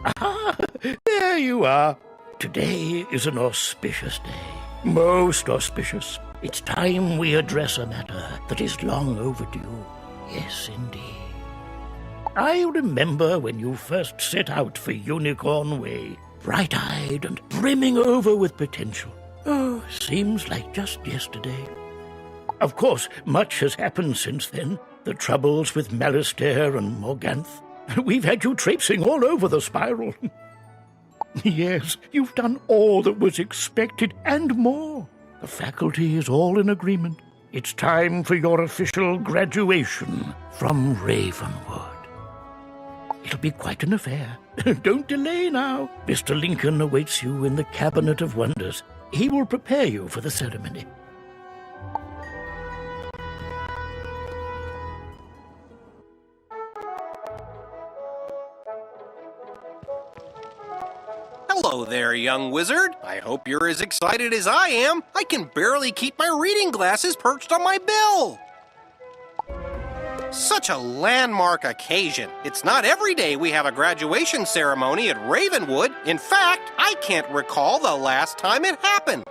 Ah, there you are. Today is an auspicious day. Most auspicious. It's time we address a matter that is long overdue. Yes, indeed. I remember when you first set out for Unicorn Way, bright-eyed and brimming over with potential. Oh, seems like just yesterday. Of course, much has happened since then. The troubles with Malastare and Morganth. We've had you traipsing all over the spiral. Yes, you've done all that was expected and more. The faculty is all in agreement. It's time for your official graduation from Ravenwood. It'll be quite an affair. Don't delay now. Mr. Lincoln awaits you in the Cabinet of Wonders. He will prepare you for the ceremony. Hello there, young wizard. I hope you're as excited as I am. I can barely keep my reading glasses perched on my bill. Such a landmark occasion. It's not every day we have a graduation ceremony at Ravenwood. In fact, I can't recall the last time it happened.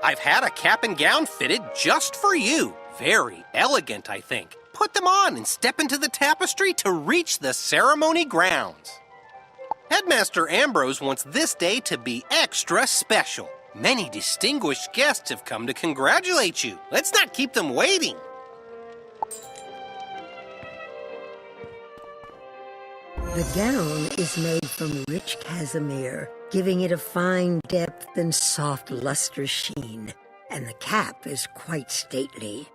I've had a cap and gown fitted just for you. Very elegant, I think. Put them on and step into the tapestry to reach the ceremony grounds. Headmaster Ambrose wants this day to be extra special. Many distinguished guests have come to congratulate you. Let's not keep them waiting. The gown is made from rich casimere, giving it a fine depth and soft luster sheen, and the cap is quite stately.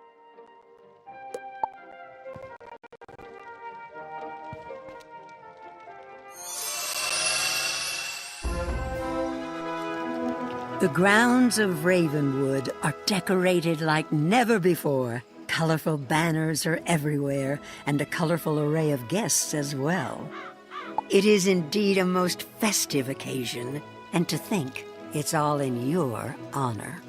The grounds of Ravenwood are decorated like never before. Colorful banners are everywhere, and a colorful array of guests as well. It is indeed a most festive occasion, and to think it's all in your honor.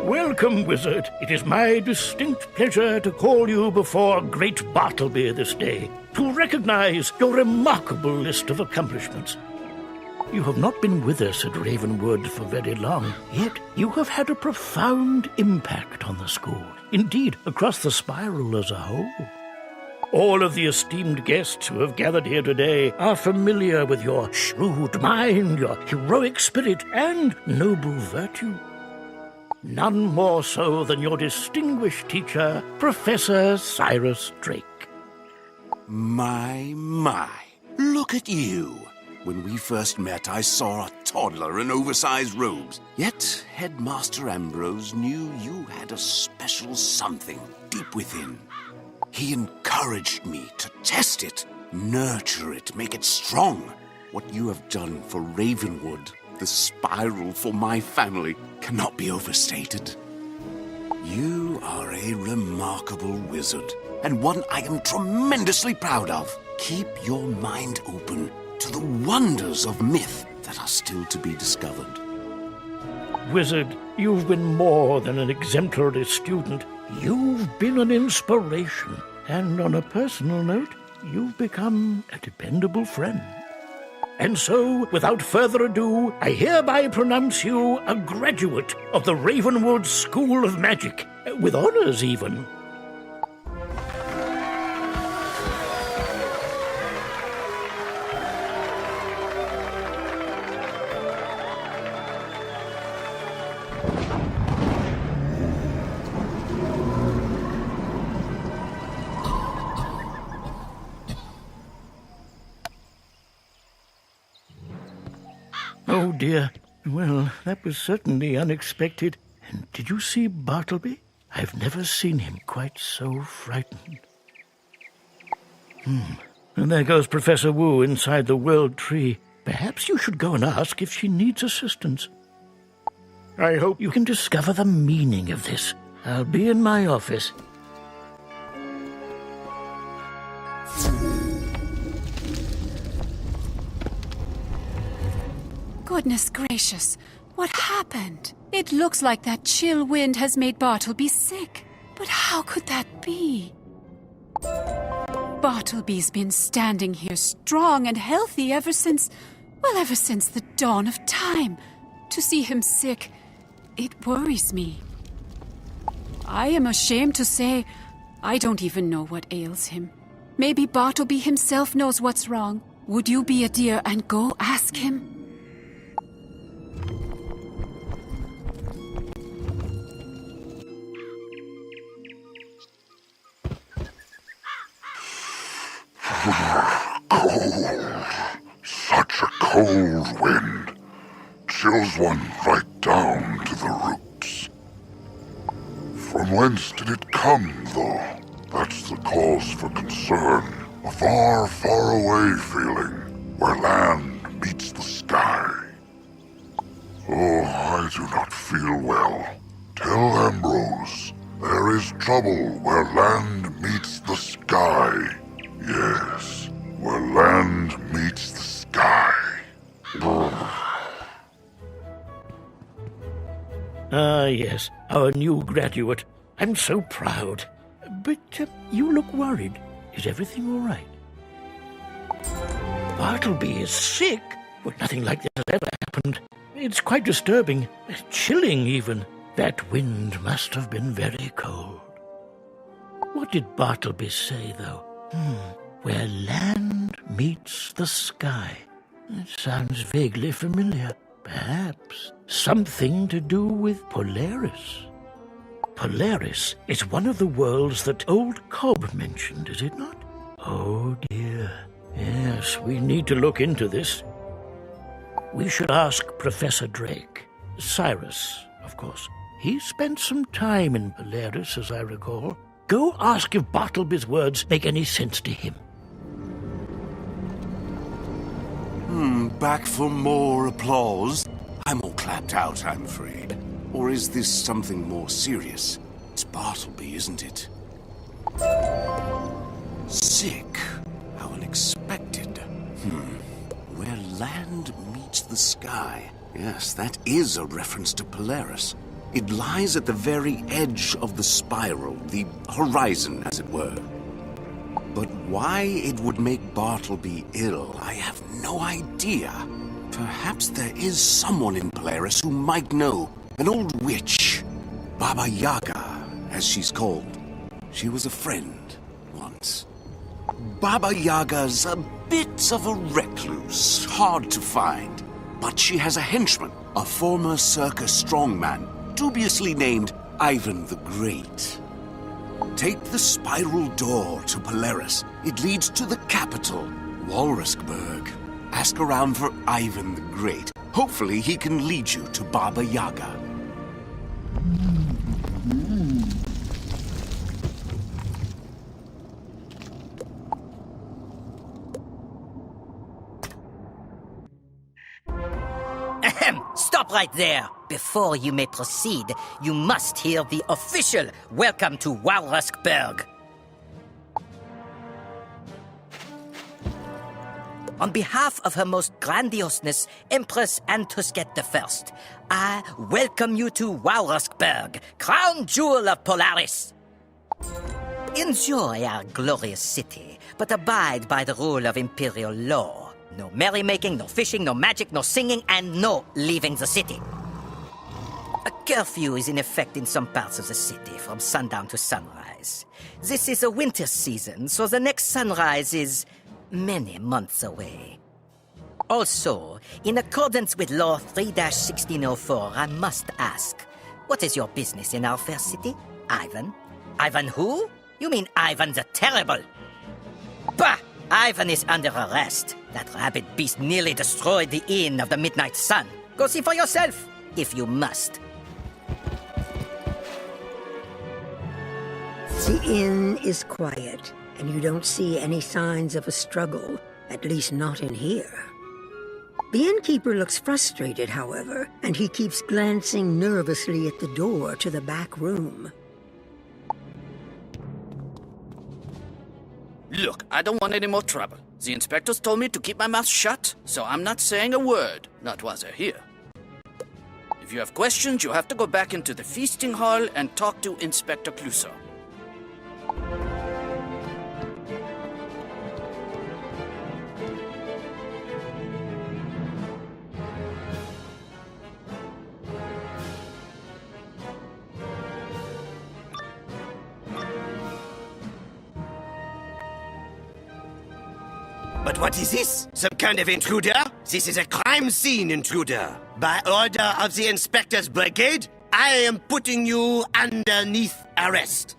Welcome, wizard. It is my distinct pleasure to call you before great Bartleby this day, to recognize your remarkable list of accomplishments. You have not been with us at Ravenwood for very long, yet you have had a profound impact on the school, indeed, across the spiral as a whole. All of the esteemed guests who have gathered here today are familiar with your shrewd mind, your heroic spirit, and noble virtue. None more so than your distinguished teacher, Professor Cyrus Drake. My, look at you. When we first met, I saw a toddler in oversized robes. Yet, Headmaster Ambrose knew you had a special something deep within. He encouraged me to test it, nurture it, make it strong. What you have done for Ravenwood, the spiral for my family, cannot be overstated. You are a remarkable wizard, and one I am tremendously proud of. Keep your mind open to the wonders of myth that are still to be discovered. Wizard, you've been more than an exemplary student. You've been an inspiration. And on a personal note, you've become a dependable friend. And so, without further ado, I hereby pronounce you a graduate of the Ravenwood School of Magic, with honors even. Oh, dear. Well, that was certainly unexpected. And did you see Bartleby? I've never seen him quite so frightened. And there goes Professor Wu inside the World Tree. Perhaps you should go and ask if she needs assistance. I hope you can discover the meaning of this. I'll be in my office. Goodness gracious, what happened? It looks like that chill wind has made Bartleby sick. But how could that be? Bartleby's been standing here strong and healthy ever since the dawn of time. To see him sick, it worries me. I am ashamed to say, I don't even know what ails him. Maybe Bartleby himself knows what's wrong. Would you be a dear and go ask him? Cold. Such a cold wind. Chills one right down to the roots. From whence did it come, though? That's the cause for concern. A far, far away feeling, where land meets the sky. Oh, I do not feel well. Tell Ambrose, there is trouble where land meets the sky. Yes, where land meets the sky. Ah, yes, our new graduate. I'm so proud. But you look worried. Is everything all right? Bartleby is sick? Well, nothing like this has ever happened. It's quite disturbing. Chilling, even. That wind must have been very cold. What did Bartleby say, though? Where land meets the sky. It sounds vaguely familiar. Perhaps something to do with Polaris. Polaris is one of the worlds that old Cobb mentioned, is it not? Oh dear. Yes, we need to look into this. We should ask Professor Drake. Cyrus, of course. He spent some time in Polaris, as I recall. Go ask if Bartleby's words make any sense to him. Back for more applause? I'm all clapped out, I'm afraid. Or is this something more serious? It's Bartleby, isn't it? Sick. How unexpected. Where land meets the sky. Yes, that is a reference to Polaris. It lies at the very edge of the spiral, the horizon, as it were. But why it would make Bartleby ill, I have no idea. Perhaps there is someone in Polaris who might know. An old witch. Baba Yaga, as she's called. She was a friend once. Baba Yaga's a bit of a recluse, hard to find. But she has a henchman, a former circus strongman, dubiously named Ivan the Great. Take the spiral door to Polaris. It leads to the capital, Walruskberg. Ask around for Ivan the Great. Hopefully he can lead you to Baba Yaga. Ahem! Stop right there! Before you may proceed, you must hear the official welcome to Walruskberg. On behalf of Her Most Grandioseness, Empress Antusket I, I welcome you to Walruskberg, crown jewel of Polaris. Enjoy our glorious city, but abide by the rule of imperial law. No merrymaking, no fishing, no magic, no singing, and no leaving the city. A curfew is in effect in some parts of the city from sundown to sunrise. This is a winter season, so the next sunrise is many months away. Also, in accordance with Law 3-1604, I must ask, what is your business in our fair city? Ivan? Ivan who? You mean Ivan the Terrible? Bah! Ivan is under arrest. That rabid beast nearly destroyed the Inn of the Midnight Sun. Go see for yourself, if you must. The inn is quiet, and you don't see any signs of a struggle, at least not in here. The innkeeper looks frustrated, however, and he keeps glancing nervously at the door to the back room. Look, I don't want any more trouble. The inspectors told me to keep my mouth shut, so I'm not saying a word, not while they're here. If you have questions, you have to go back into the feasting hall and talk to Inspector Clouseau. But what is this? Some kind of intruder? This is a crime scene intruder. By order of the Inspector's Brigade, I am putting you underneath arrest.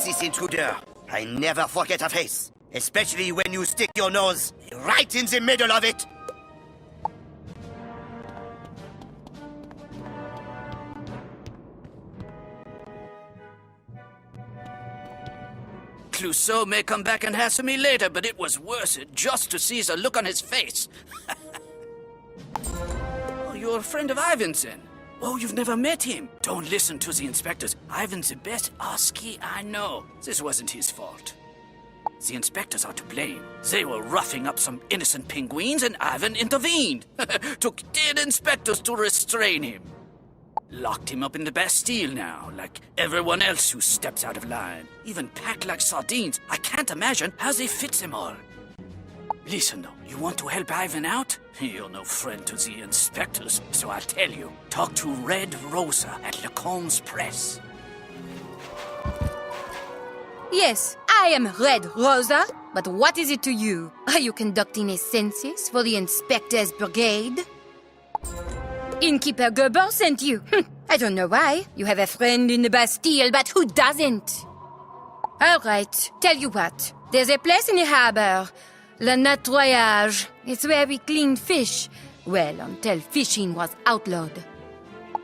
This intruder. I never forget a face, especially when you stick your nose right in the middle of it. Clouseau may come back and hassle me later, but it was worth it just to see the look on his face. Oh, you're a friend of Ivan's then? Oh, you've never met him. Don't listen to the inspectors. Ivan's the best Oski I know. This wasn't his fault. The inspectors are to blame. They were roughing up some innocent penguins and Ivan intervened. Took 10 inspectors to restrain him. Locked him up in the Bastille now, like everyone else who steps out of line. Even packed like sardines. I can't imagine how they fit them all. Listen though, you want to help Ivan out? You're no friend to the inspectors, so I'll tell you. Talk to Red Rosa at Lacone's Press. Yes, I am Red Rosa, but what is it to you? Are you conducting a census for the Inspector's Brigade? Innkeeper Gerber sent you. I don't know why. You have a friend in the Bastille, but who doesn't? All right, tell you what. There's a place in the harbor, Le Nettoyage. It's where we clean fish. Well, until fishing was outlawed.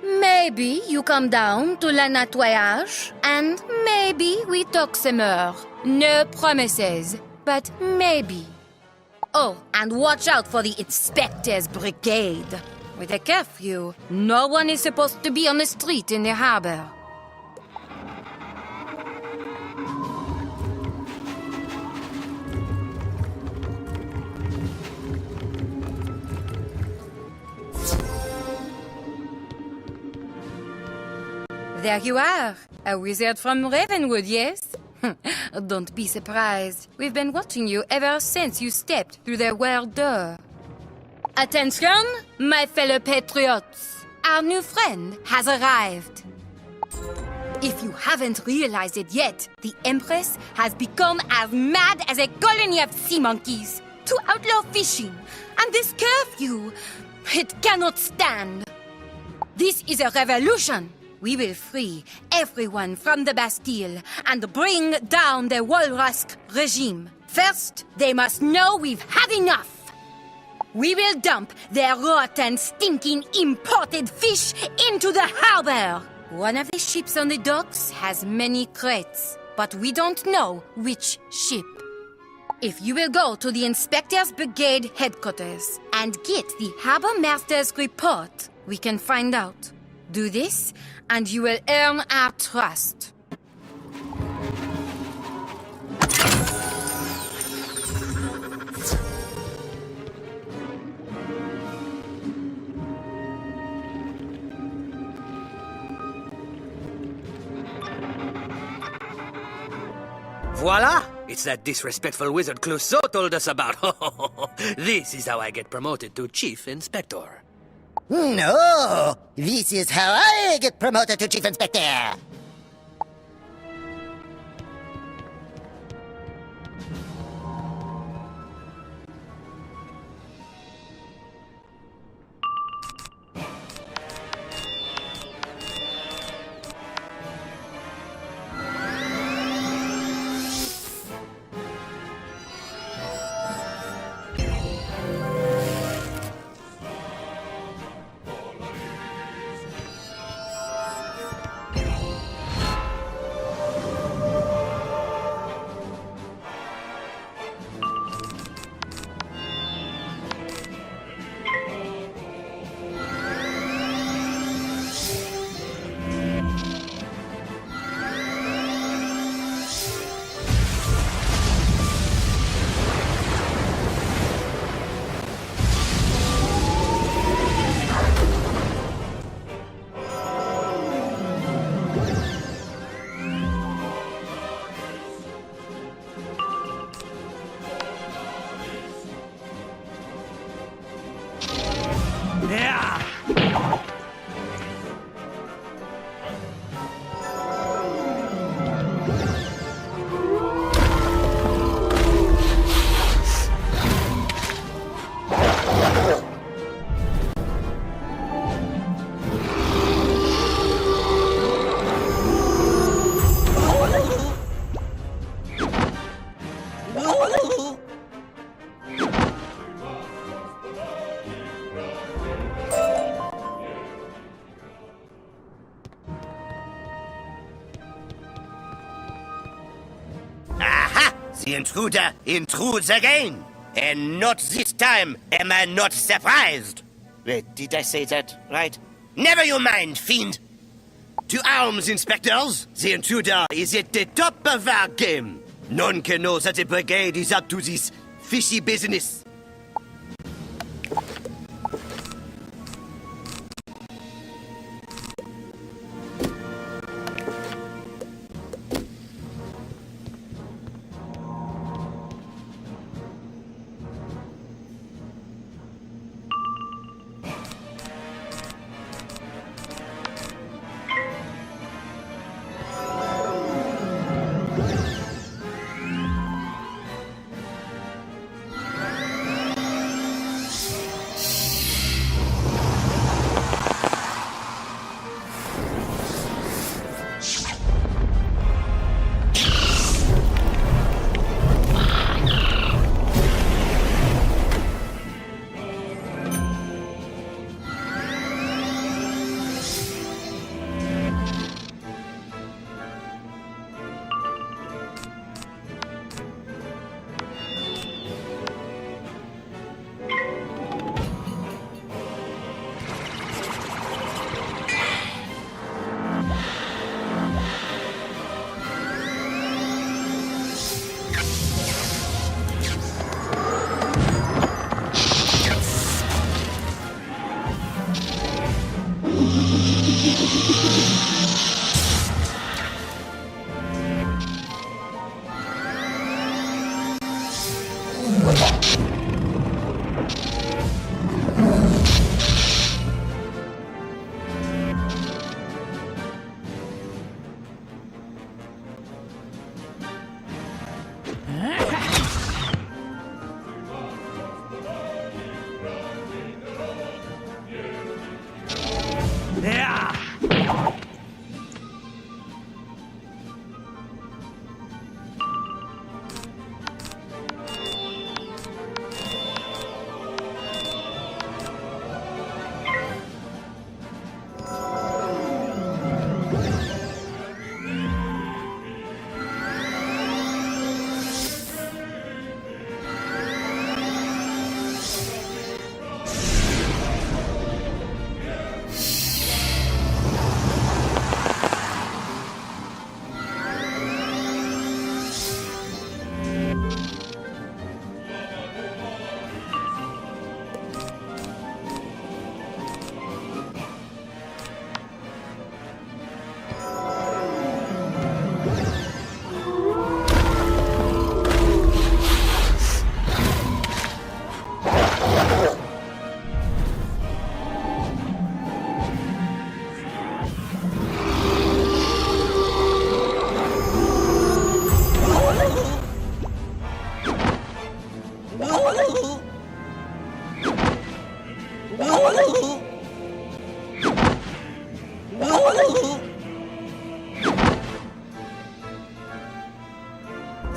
Maybe you come down to Le Nettoyage, and maybe we talk some more. No promises, but maybe. Oh, and watch out for the Inspector's Brigade. With a curfew, no one is supposed to be on the street in the harbor. There you are, a wizard from Ravenwood, yes? Don't be surprised. We've been watching you ever since you stepped through the world door. Attention, my fellow patriots. Our new friend has arrived. If you haven't realized it yet, the Empress has become as mad as a colony of sea monkeys to outlaw fishing. And this curfew, it cannot stand. This is a revolution. We will free everyone from the Bastille and bring down the Walrusk regime. First, they must know we've had enough. We will dump their rotten, stinking, imported fish into the harbor. One of the ships on the docks has many crates, but we don't know which ship. If you will go to the Inspector's Brigade headquarters and get the harbor master's report, we can find out. Do this, and you will earn our trust. Voila! It's that disrespectful wizard Clouseau told us about. This is how I get promoted to Chief Inspector. No! This is how I get promoted to Chief Inspector! The intruder intrudes again. And not this time am I not surprised. Wait, did I say that right? Never you mind, fiend. To arms, inspectors. The intruder is at the top of our game. None can know that the brigade is up to this fishy business.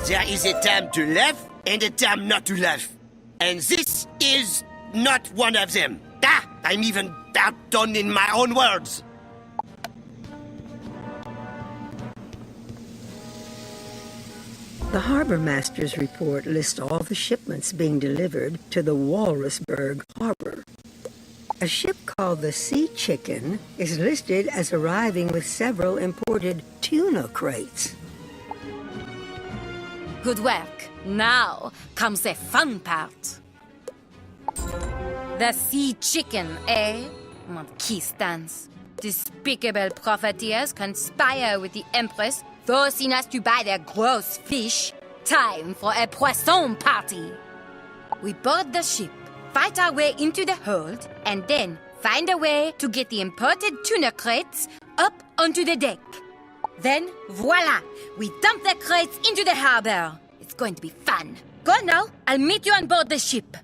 There is a time to laugh and a time not to laugh. And this is not one of them. Ah, I'm even outdone in my own words. The harbor master's report lists all the shipments being delivered to the Walruskberg harbor. A ship called the Sea Chicken is listed as arriving with several imported tuna crates. Good work. Now comes the fun part. The Sea Chicken, eh? Monkey-stans. Despicable profiteers conspire with the Empress, forcing us to buy their gross fish. Time for a poisson party. We board the ship, fight our way into the hold, and then find a way to get the imported tuna crates up onto the deck. Then, voila! We dump the crates into the harbor. It's going to be fun. Go now. I'll meet you on board the ship.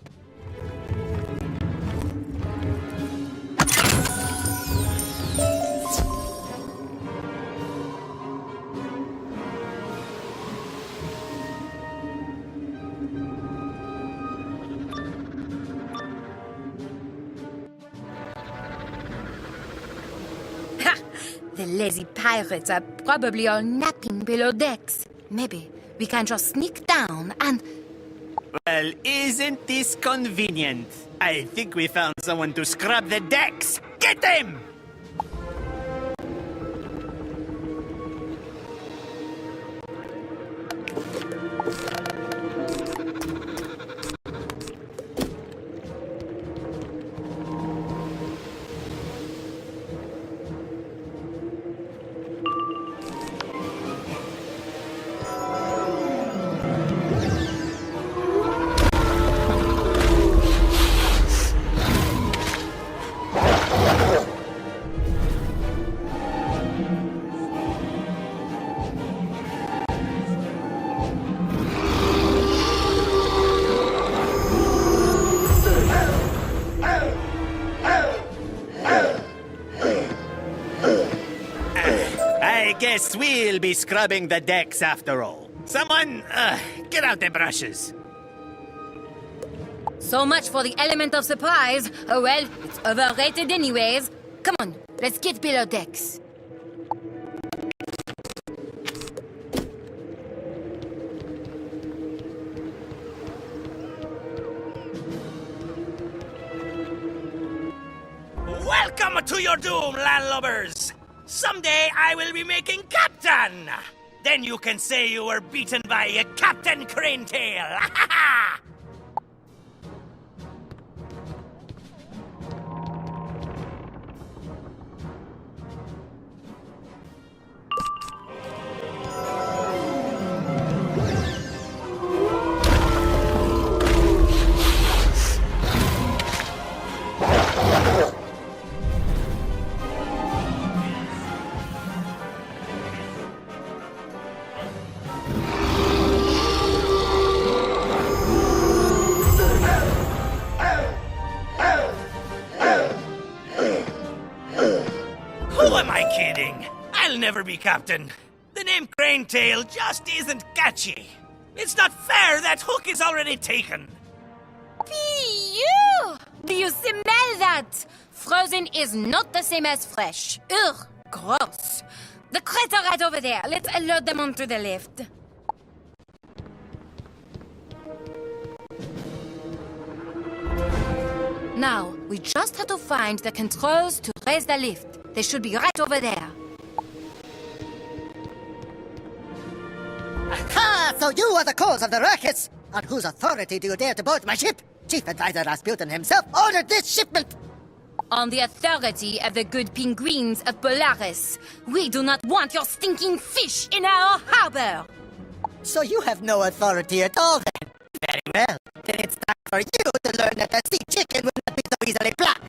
The lazy pirates are probably all napping below decks. Maybe we can just sneak down and... Well, isn't this convenient? I think we found someone to scrub the decks. Get them! I guess we'll be scrubbing the decks after all. Someone, get out the brushes. So much for the element of surprise. Oh well, it's overrated anyways. Come on, let's get below decks. Welcome to your doom, landlubbers! Someday I will be making captain! Then you can say you were beaten by a Captain Cranetail! Who am I kidding? I'll never be captain. The name Cranetail just isn't catchy. It's not fair that hook is already taken. Phew! Do you smell that? Frozen is not the same as fresh. Ugh, gross. The crates are right over there. Let's load them onto the lift. Now, we just have to find the controls to raise the lift. They should be right over there. Aha! So you are the cause of the ruckus! On whose authority do you dare to board my ship? Chief Advisor Rasputin himself ordered this shipment! On the authority of the good penguins of Polaris. We do not want your stinking fish in our harbor! So you have no authority at all, then? Very well. Then it's time for you to learn that the sea chicken will not be so easily blocked.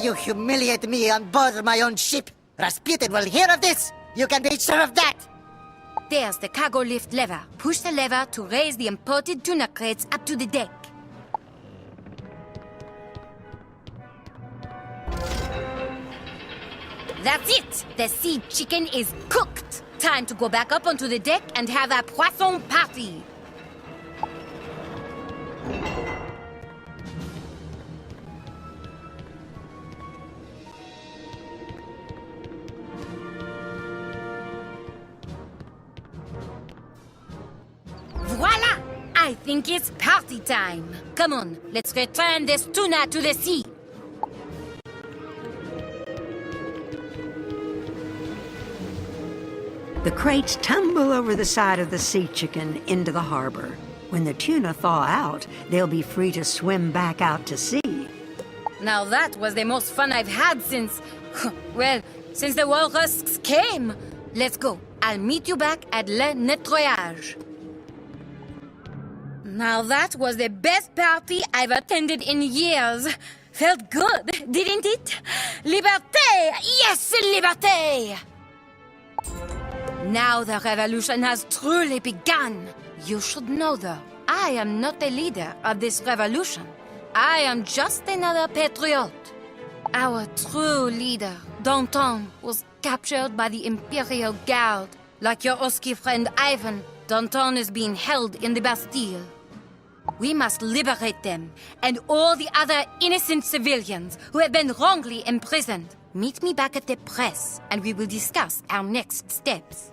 you humiliate me on board my own ship? Rasputin will hear of this! You can be sure of that! There's the cargo lift lever. Push the lever to raise the imported tuna crates up to the deck. That's it! The sea chicken is cooked! Time to go back up onto the deck and have a poisson party! Voila! I think it's party time! Come on, let's return this tuna to the sea! The crates tumble over the side of the sea chicken into the harbor. When the tuna thaw out, they'll be free to swim back out to sea. Now that was the most fun I've had since... well, since the walrusks came! Let's go. I'll meet you back at Le Nettoyage. Now that was the best party I've attended in years. Felt good, didn't it? Liberté! Yes, liberté! Now the revolution has truly begun. You should know, though, I am not the leader of this revolution. I am just another patriot. Our true leader, Danton, was captured by the Imperial Guard. Like your Oski friend Ivan, Danton is being held in the Bastille. We must liberate them, and all the other innocent civilians who have been wrongly imprisoned. Meet me back at the press, and we will discuss our next steps.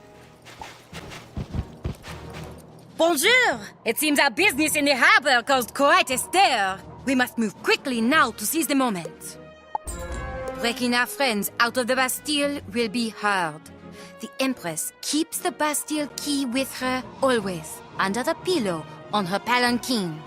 Bonjour! It seems our business in the harbor caused quite a stir. We must move quickly now to seize the moment. Breaking our friends out of the Bastille will be hard. The Empress keeps the Bastille key with her always, under the pillow on her palanquin.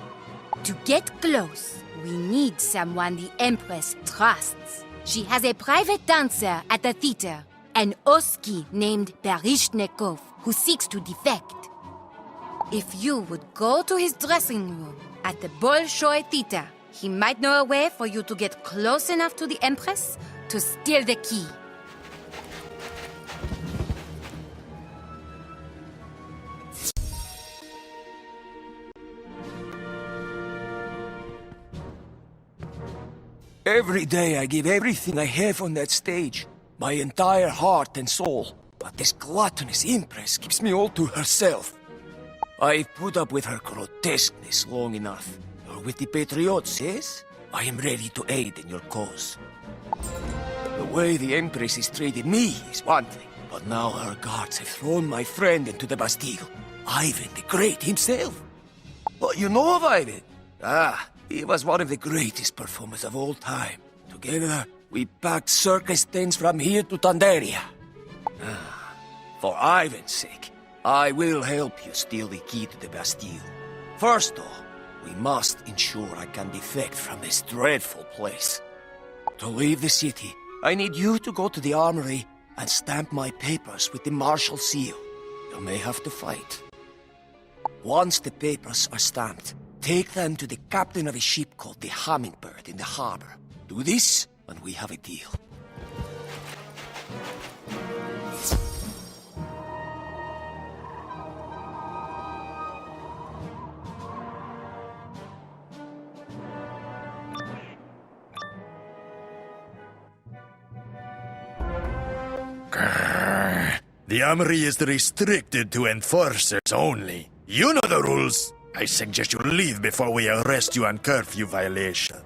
To get close, we need someone the Empress trusts. She has a private dancer at the theater, an Oski named Baryshnikov, who seeks to defect. If you would go to his dressing room at the Bolshoi Theater, he might know a way for you to get close enough to the Empress to steal the key. Every day I give everything I have on that stage, my entire heart and soul. But this gluttonous Empress keeps me all to herself. I've put up with her grotesqueness long enough. You're with the Patriots, yes? I am ready to aid in your cause. The way the Empress has treated me is one thing, but now her guards have thrown my friend into the Bastille. Ivan the Great himself. What you know of Ivan? Ah, he was one of the greatest performers of all time. Together, we packed circus tents from here to Tandaria. For Ivan's sake, I will help you steal the key to the Bastille. First, though, we must ensure I can defect from this dreadful place. To leave the city, I need you to go to the armory and stamp my papers with the martial seal. You may have to fight. Once the papers are stamped, take them to the captain of a ship called the Hummingbird in the harbor. Do this, and we have a deal. The armory is restricted to enforcers only. You know the rules. I suggest you leave before we arrest you on curfew violation.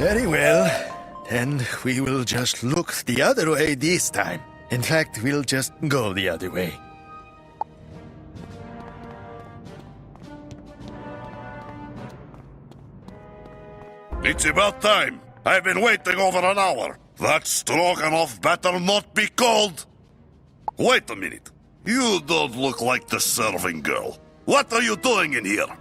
Very well. Then we will just look the other way this time. In fact, we'll just go the other way. It's about time. I've been waiting over an hour. That stroganoff better not be cold. Wait a minute. You don't look like the serving girl. What are you doing in here?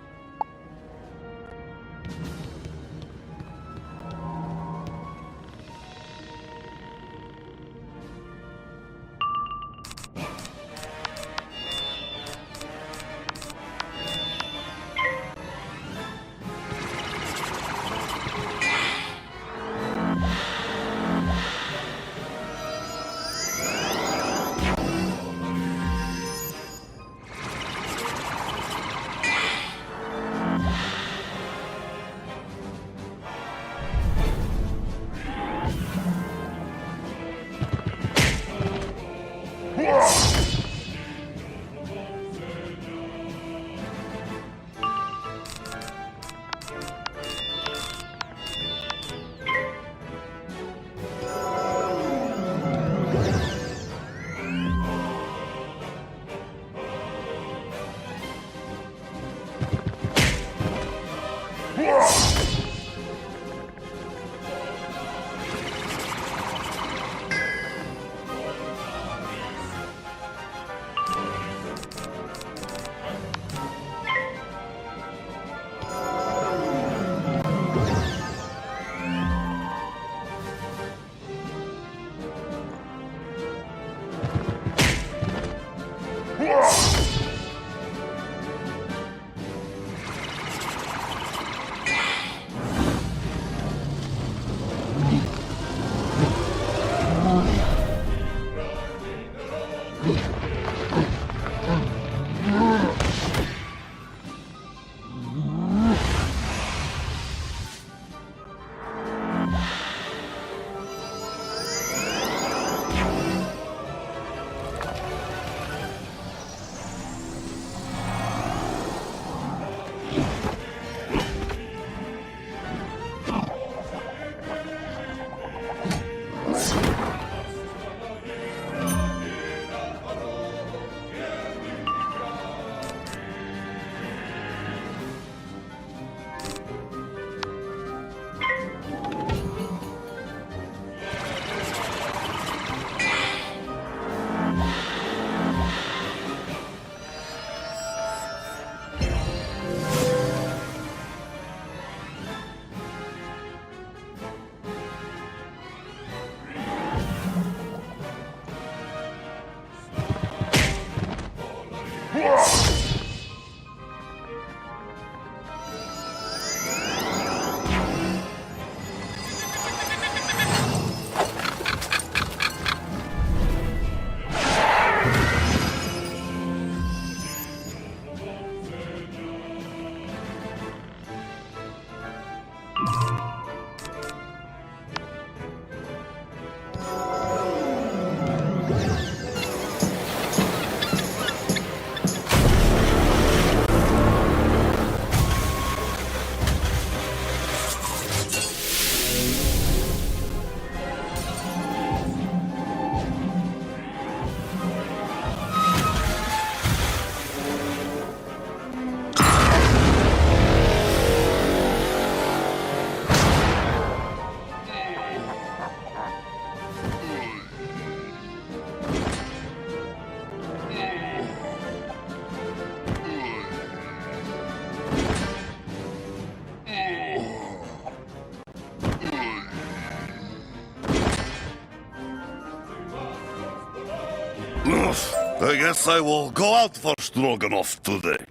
I guess I will go out for stroganoff today.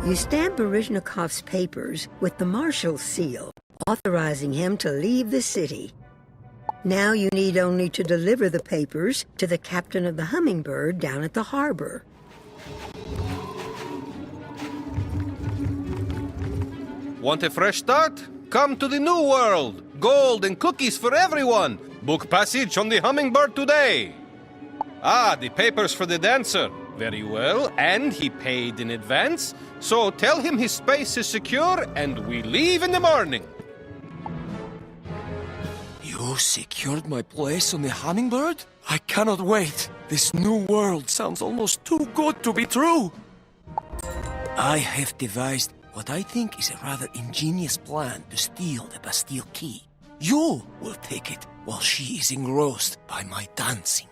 You stamp Baryshnikov's papers with the Marshal's seal, authorizing him to leave the city. Now you need only to deliver the papers to the captain of the Hummingbird down at the harbor. Want a fresh start? Come to the New World! Gold and cookies for everyone! Book passage on the Hummingbird today! Ah, the papers for the dancer. Very well, and he paid in advance, so tell him his space is secure and we leave in the morning. You secured my place on the Hummingbird? I cannot wait. This new world sounds almost too good to be true. I have devised what I think is a rather ingenious plan to steal the Bastille key. You will take it while she is engrossed by my dancing.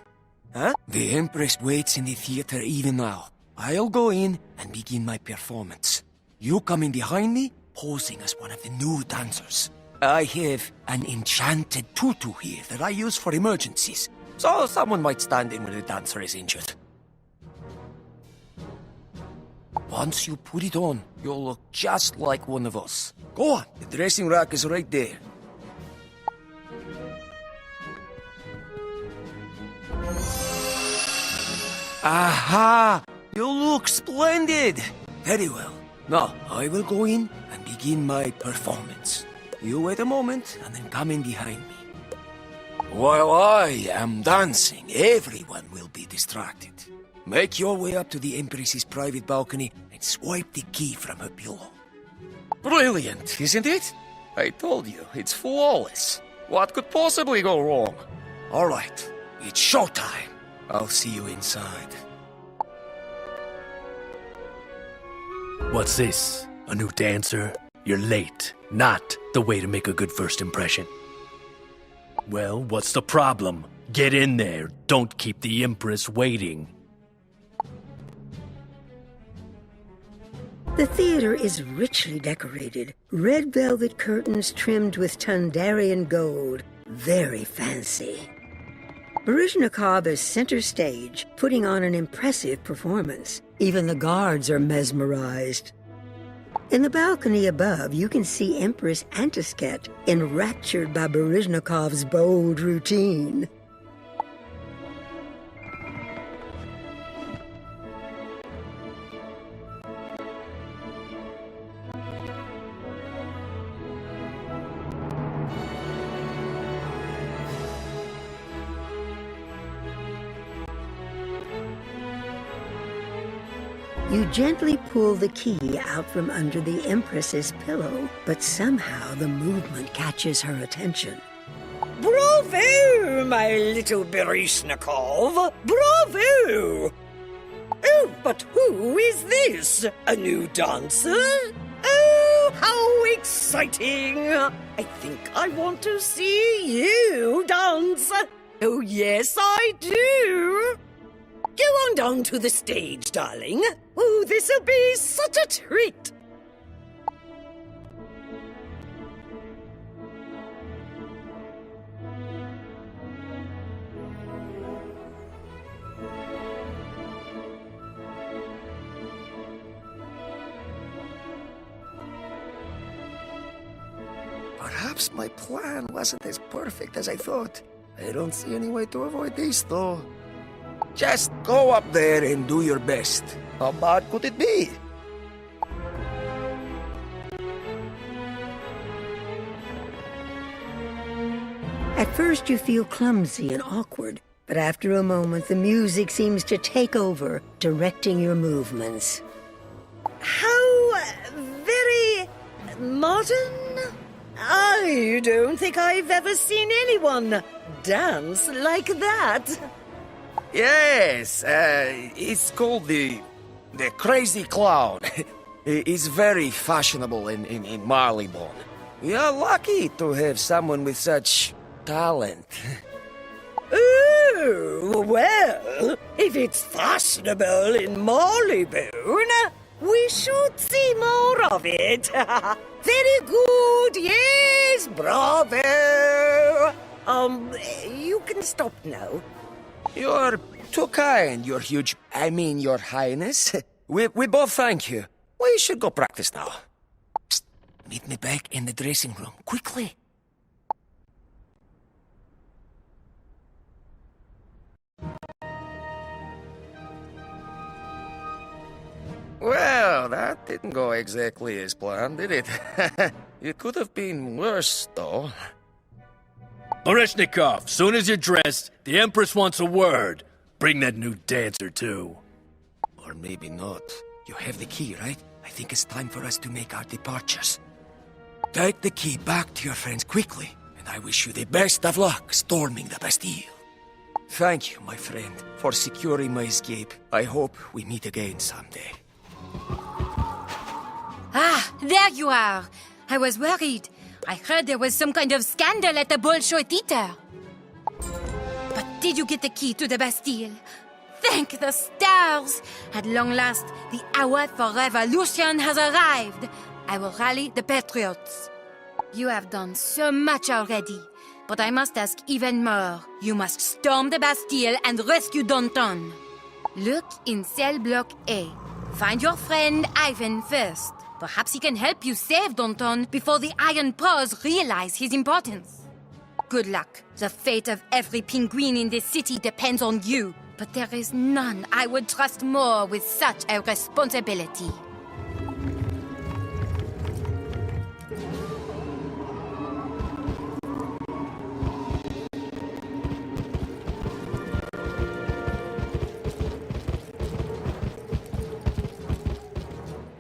Huh? The Empress waits in the theater even now. I'll go in and begin my performance. You come in behind me, posing as one of the new dancers. I have an enchanted tutu here that I use for emergencies, so someone might stand in when the dancer is injured. Once you put it on, you'll look just like one of us. Go on, the dressing rack is right there. Aha! You look splendid! Very well. Now, I will go in and begin my performance. You wait a moment and then come in behind me. While I am dancing, everyone will be distracted. Make your way up to the Empress's private balcony and swipe the key from her pillow. Brilliant, isn't it? I told you, it's flawless. What could possibly go wrong? All right, it's showtime. I'll see you inside. What's this? A new dancer? You're late. Not the way to make a good first impression. Well, what's the problem? Get in there. Don't keep the Empress waiting. The theater is richly decorated. Red velvet curtains trimmed with Tundarian gold. Very fancy. Baryshnikov is center stage, putting on an impressive performance. Even the guards are mesmerized. In the balcony above, you can see Empress Antisket, enraptured by Baryshnikov's bold routine. You gently pull the key out from under the Empress's pillow, but somehow the movement catches her attention. Bravo, my little Baryshnikov! Bravo! Oh, but who is this? A new dancer? Oh, how exciting! I think I want to see you dance. Oh, yes, I do. Go on down to the stage, darling. Oh, this'll be such a treat. Perhaps my plan wasn't as perfect as I thought. I don't see any way to avoid this, though. Just go up there and do your best. How bad could it be? At first you feel clumsy and awkward, but after a moment the music seems to take over, directing your movements. How very modern. I don't think I've ever seen anyone dance like that. Yes, it's called the Crazy Clown. It's very fashionable in Marleybone. You're lucky to have someone with such talent. Oh, well, if it's fashionable in Marleybone, we should see more of it. Very good, yes, bravo. You can stop now. You're too kind, Your Highness. We both thank you. We should go practice now. Psst, meet me back in the dressing room, quickly. Well, that didn't go exactly as planned, did it? It could have been worse, though. Baryshnikov, soon as you're dressed, the Empress wants a word. Bring that new dancer, too. maybe not. You have the key, right? I think it's time for us to make our departures. Take the key back to your friends quickly, and I wish you the best of luck storming the Bastille. Thank you, my friend, for securing my escape. I hope we meet again someday. Ah, there you are. I was worried. I heard there was some kind of scandal at the Bolshoi Theater. But did you get the key to the Bastille? Thank the stars! At long last, the hour for revolution has arrived. I will rally the patriots. You have done so much already, but I must ask even more. You must storm the Bastille and rescue Danton. Look in cell block A. Find your friend Ivan first. Perhaps he can help you save Danton before the Iron Paws realize his importance. Good luck. The fate of every penguin in this city depends on you. But there is none I would trust more with such a responsibility.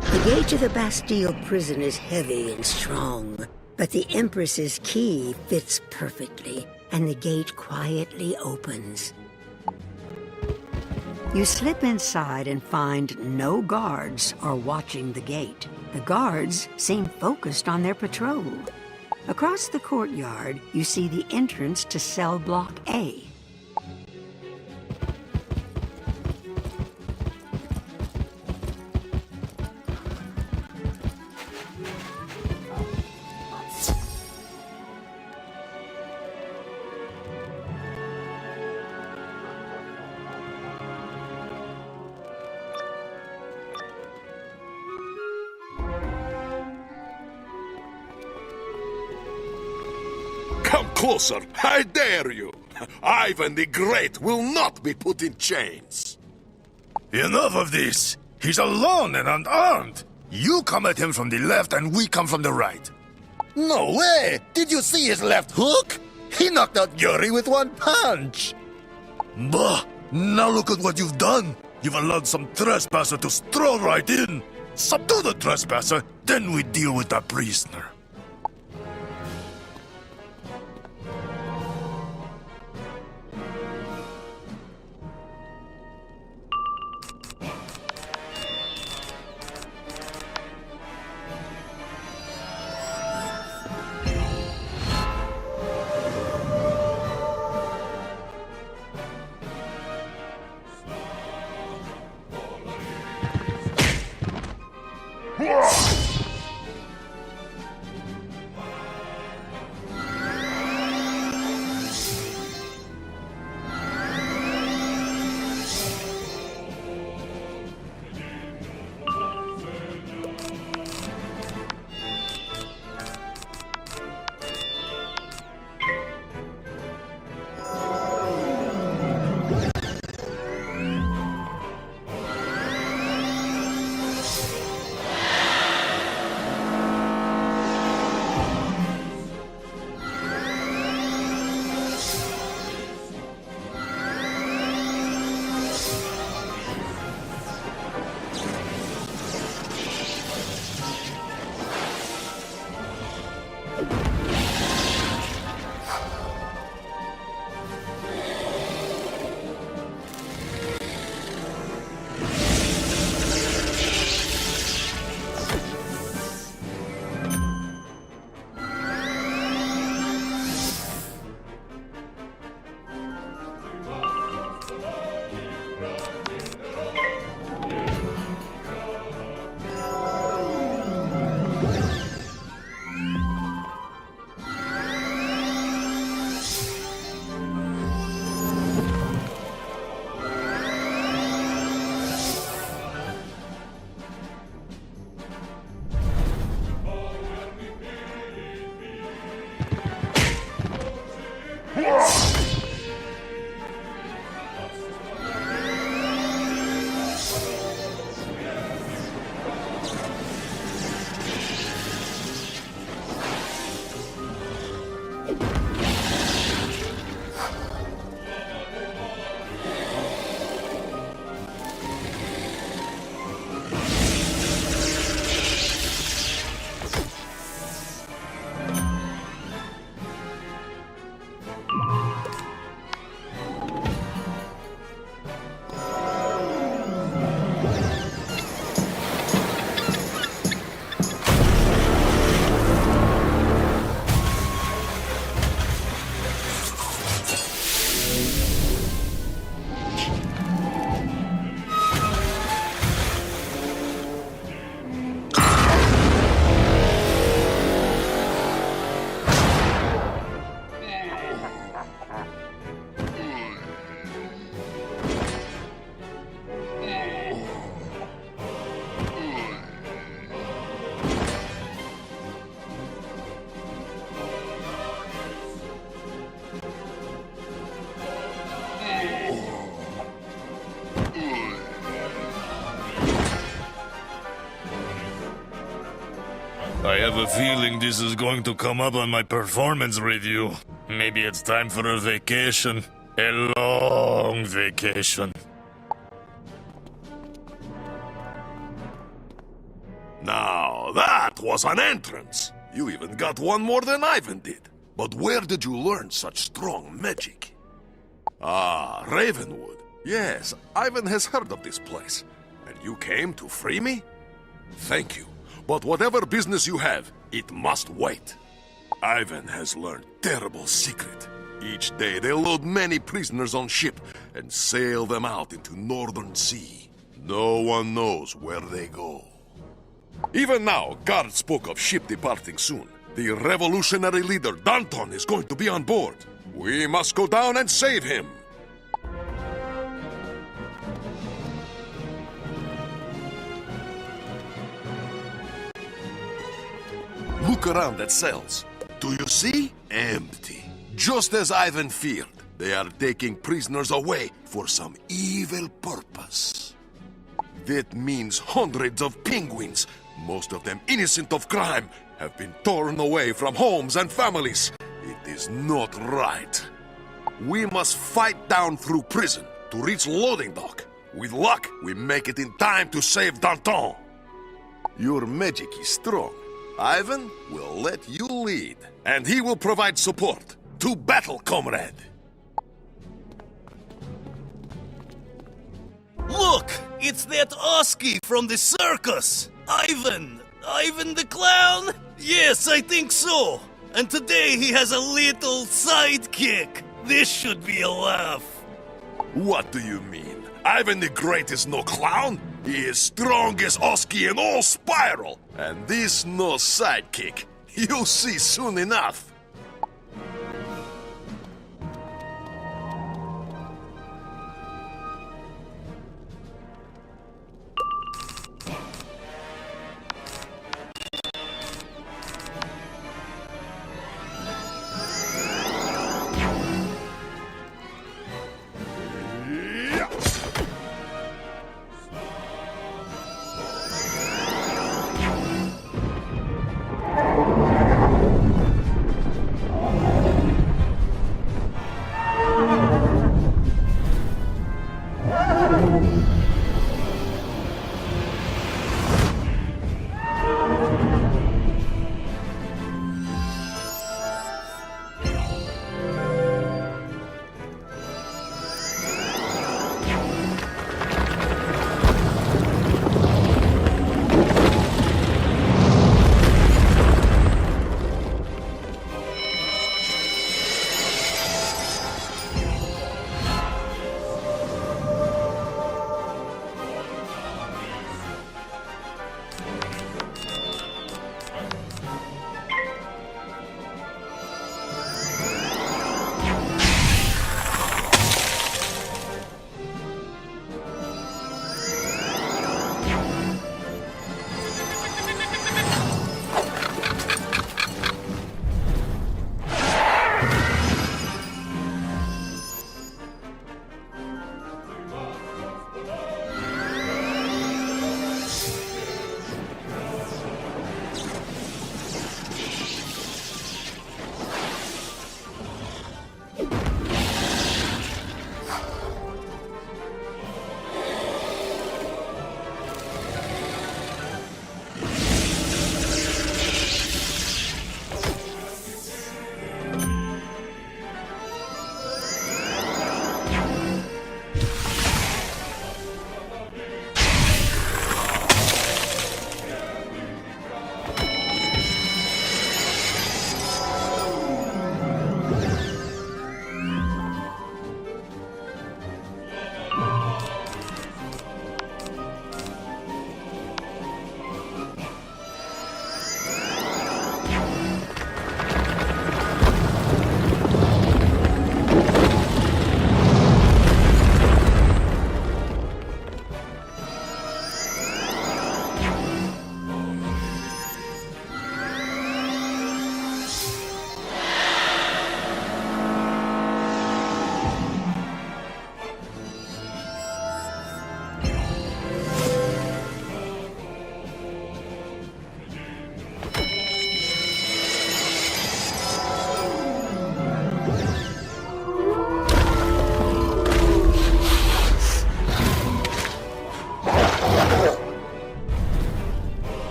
The gate to the Bastille prison is heavy and strong, but the Empress's key fits perfectly, and the gate quietly opens. You slip inside and find no guards are watching the gate. The guards seem focused on their patrol. Across the courtyard, you see the entrance to cell block A. Come closer, I dare you! Ivan the Great will not be put in chains! Enough of this! He's alone and unarmed! You come at him from the left and we come from the right. No way! Did you see his left hook? He knocked out Yuri with one punch! Bah! Now look at what you've done! You've allowed some trespasser to stroll right in! Subdue the trespasser, then we deal with the prisoner. I have a feeling this is going to come up on my performance review. Maybe it's time for a vacation. A long vacation. Now, that was an entrance. You even got one more than Ivan did. But where did you learn such strong magic? Ah, Ravenwood. Yes, Ivan has heard of this place. And you came to free me? Thank you. But whatever business you have, it must wait. Ivan has learned terrible secret. Each day they load many prisoners on ship and sail them out into Northern Sea. No one knows where they go. Even now, guards spoke of ship departing soon. The revolutionary leader, Danton, is going to be on board. We must go down and save him. Look around at cells. Do you see? Empty. Just as Ivan feared. They are taking prisoners away for some evil purpose. That means hundreds of penguins, most of them innocent of crime, have been torn away from homes and families. It is not right. We must fight down through prison to reach loading dock. With luck, we make it in time to save Danton. Your magic is strong. Ivan will let you lead, and he will provide support. To battle, comrade! Look! It's that Oski from the circus! Ivan! Ivan the clown? Yes, I think so. And today he has a little sidekick. This should be a laugh. What do you mean? Ivan the Great is no clown? He is strong as Oski in all Spiral. And this no sidekick. You'll see soon enough.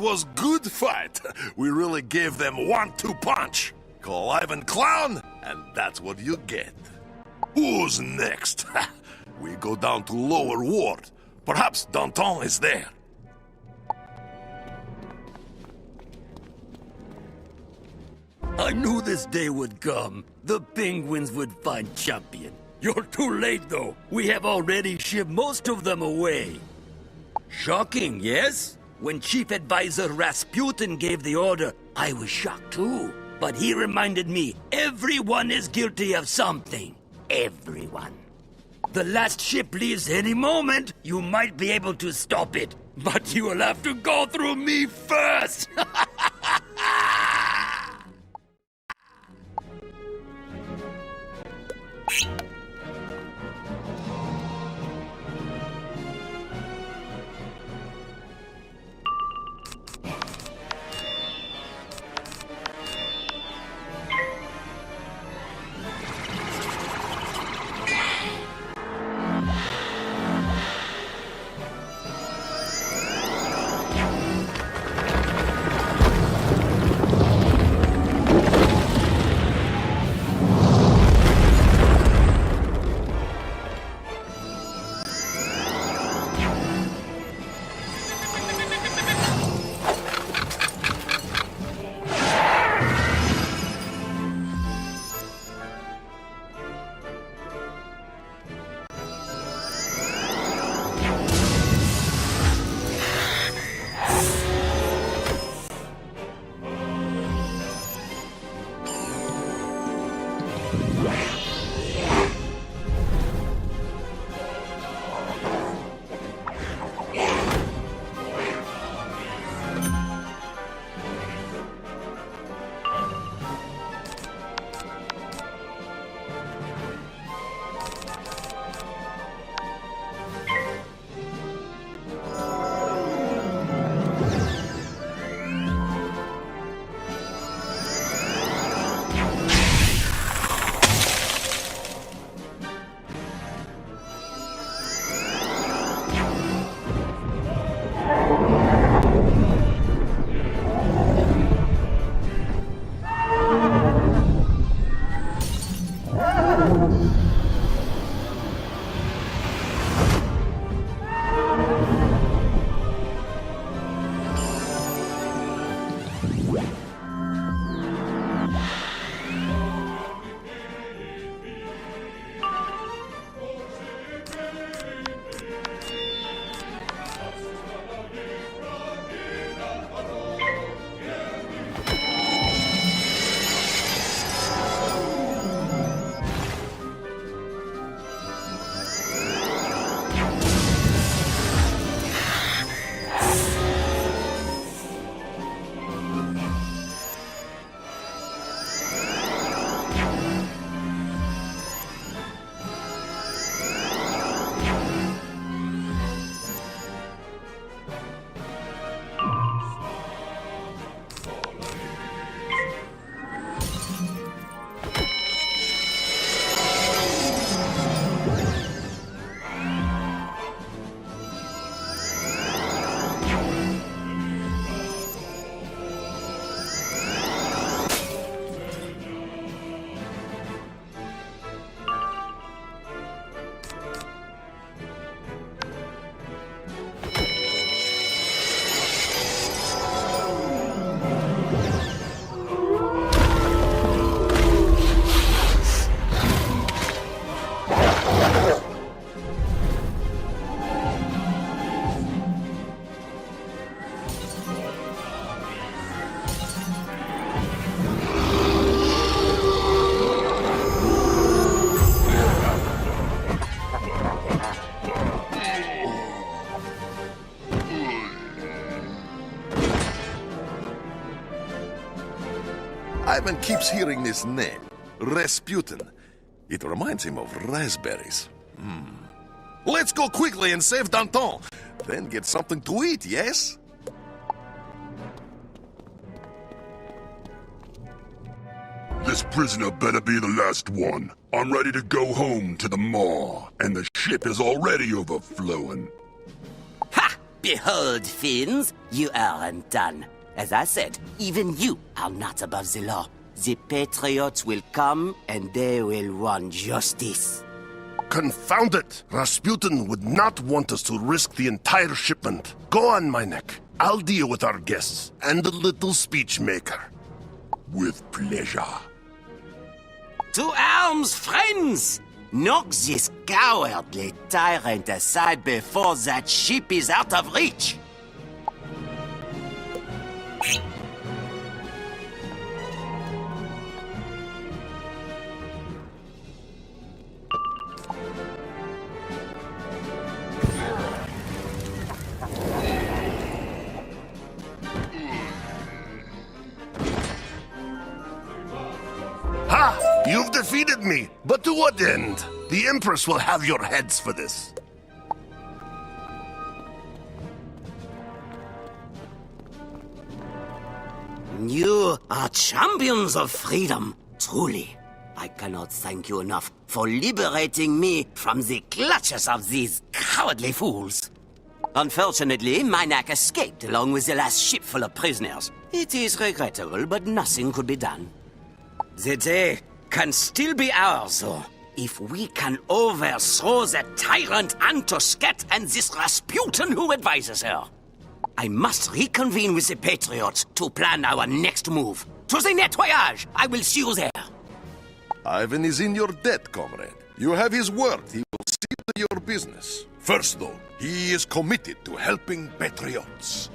was good fight. We really gave them 1-2 punch. Call Ivan Clown, and that's what you get. Who's next? We go down to Lower Ward. Perhaps Danton is there. I knew this day would come. The Penguins would find champion. You're too late, though. We have already shipped most of them away. Shocking, yes? When Chief Advisor Rasputin gave the order, I was shocked too. But he reminded me, everyone is guilty of something. Everyone. The last ship leaves any moment. You might be able to stop it. But you will have to go through me first. Ivan keeps hearing this name, Rasputin. It reminds him of raspberries. Let's go quickly and save Danton, then get something to eat, yes? This prisoner better be the last one. I'm ready to go home to the Maw, and the ship is already overflowing. Ha! Behold, fiends, you are undone. As I said, even you are not above the law. The patriots will come, and they will want justice. Confound it! Rasputin would not want us to risk the entire shipment. Go on, my neck. I'll deal with our guests and the little speech maker. With pleasure. To arms, friends! Knock this cowardly tyrant aside before that ship is out of reach. Ha! You've defeated me, but to what end? The Empress will have your heads for this. You are champions of freedom, truly. I cannot thank you enough for liberating me from the clutches of these cowardly fools. Unfortunately, my neck escaped along with the last ship full of prisoners. It is regrettable, but nothing could be done. The day can still be ours, though, if we can overthrow the tyrant Antosket and this Rasputin who advises her. I must reconvene with the Patriots to plan our next move. To the nettoyage! I will see you there. Ivan is in your debt, comrade. You have his word. He will see to your business. First, though, he is committed to helping patriots.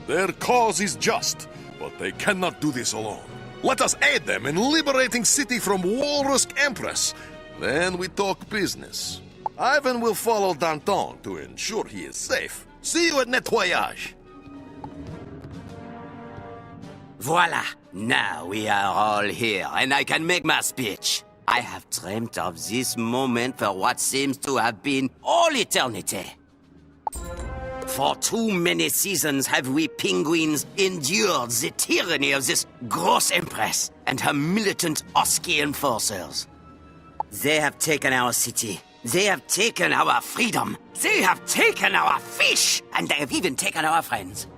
Their cause is just, but they cannot do this alone. Let us aid them in liberating city from Walrusk Empress. Then we talk business. Ivan will follow Danton to ensure he is safe. See you at nettoyage. Voila! Now we are all here, and I can make my speech. I have dreamt of this moment for what seems to have been all eternity. For too many seasons have we penguins endured the tyranny of this gross empress and her militant Oski enforcers. They have taken our city. They have taken our freedom. They have taken our fish. And they have even taken our friends.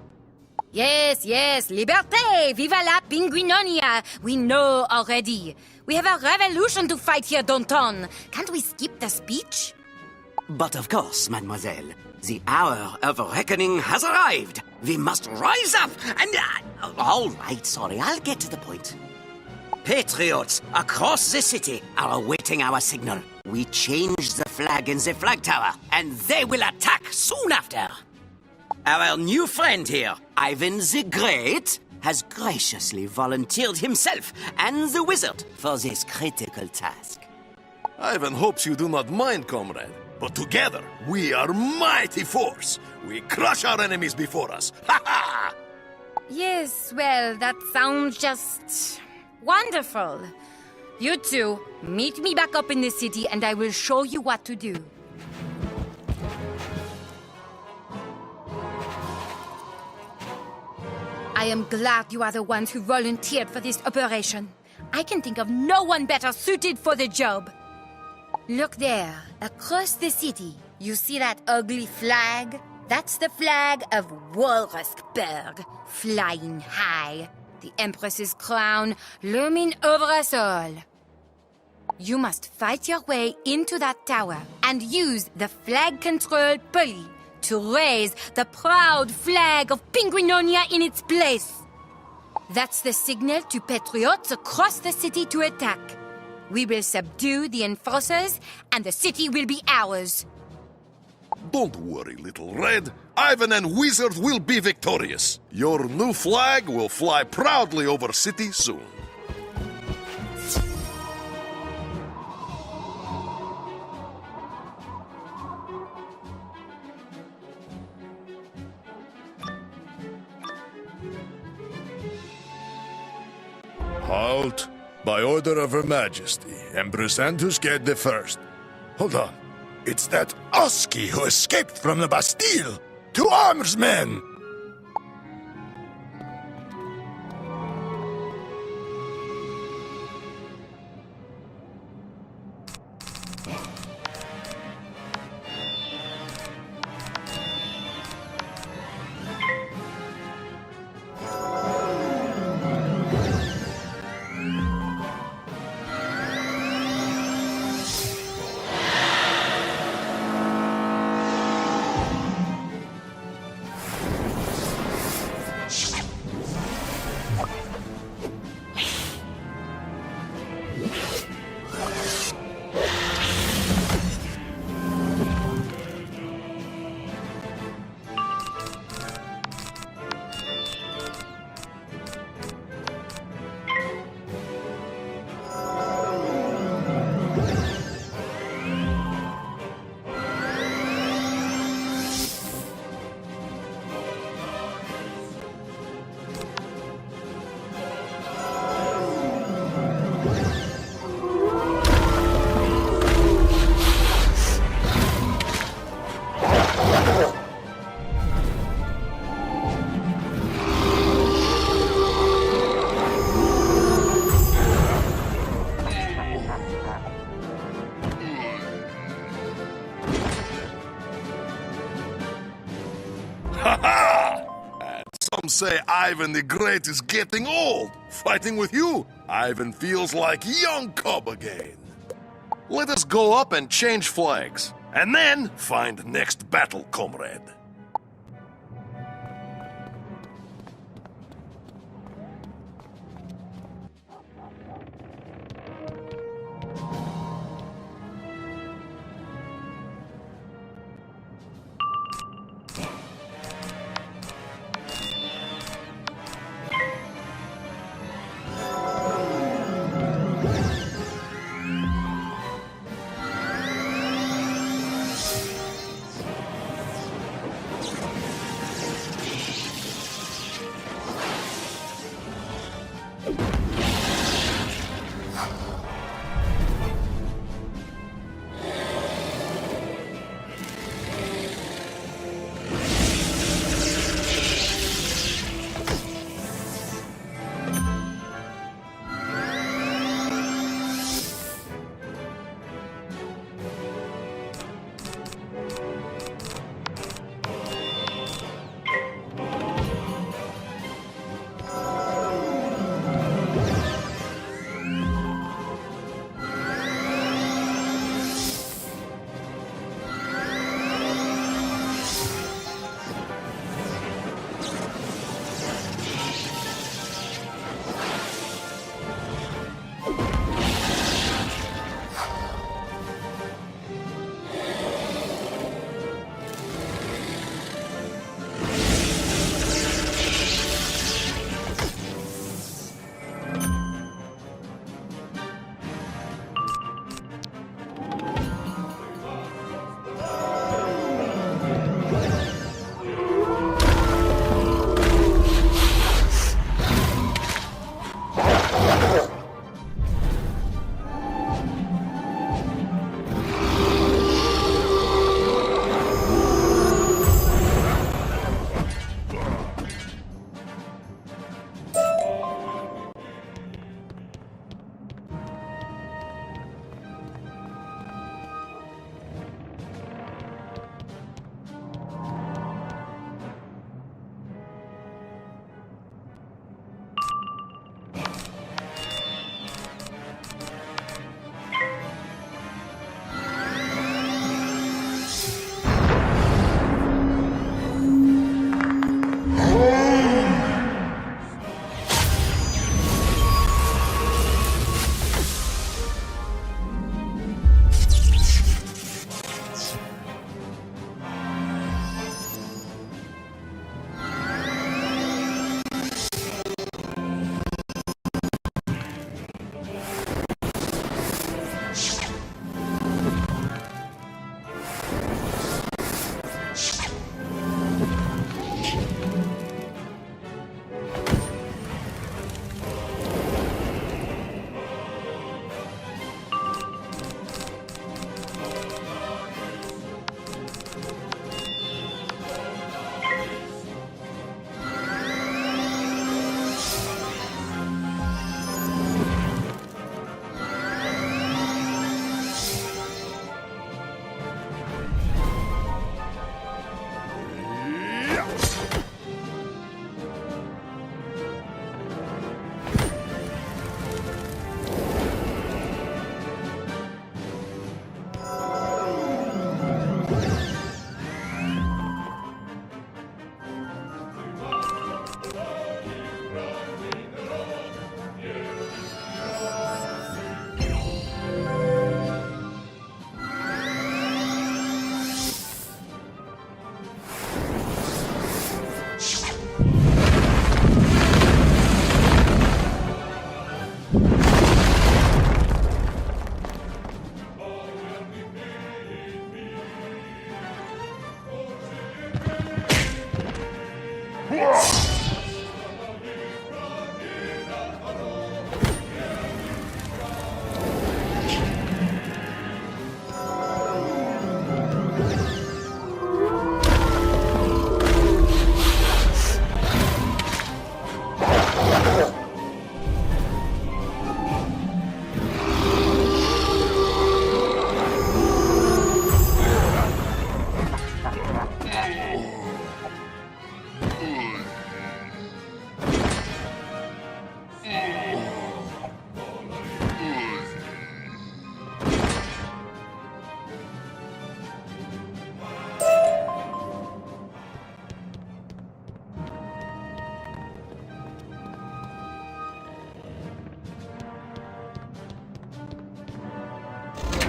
Yes, yes, liberté! Viva la Pinguinonia! We know already. We have a revolution to fight here, Danton. Can't we skip the speech? But of course, mademoiselle. The hour of reckoning has arrived. We must rise up and... all right, sorry, I'll get to the point. Patriots across the city are awaiting our signal. We change the flag in the flag tower, and they will attack soon after. Our new friend here, Ivan the Great, has graciously volunteered himself and the wizard for this critical task. Ivan hopes you do not mind, comrade. But together, we are mighty force. We crush our enemies before us. Ha ha! Yes, well, that sounds just wonderful. You two, meet me back up in the city and I will show you what to do. I am glad you are the ones who volunteered for this operation. I can think of no one better suited for the job. Look there, across the city. You see that ugly flag? That's the flag of Walruskberg, flying high. The Empress's crown looming over us all. You must fight your way into that tower and use the flag control pulley to raise the proud flag of Pinguinonia in its place. That's the signal to patriots across the city to attack. We will subdue the enforcers, and the city will be ours. Don't worry, Little Red. Ivan and Wizard will be victorious. Your new flag will fly proudly over city soon. Halt! By order of Her Majesty, Empress Antosket the First. Hold on. It's that Oski who escaped from the Bastille! To arms, men! Ha ha! And some say Ivan the Great is getting old. Fighting with you, Ivan feels like young cub again. Let us go up and change flags, and then find next battle, comrade.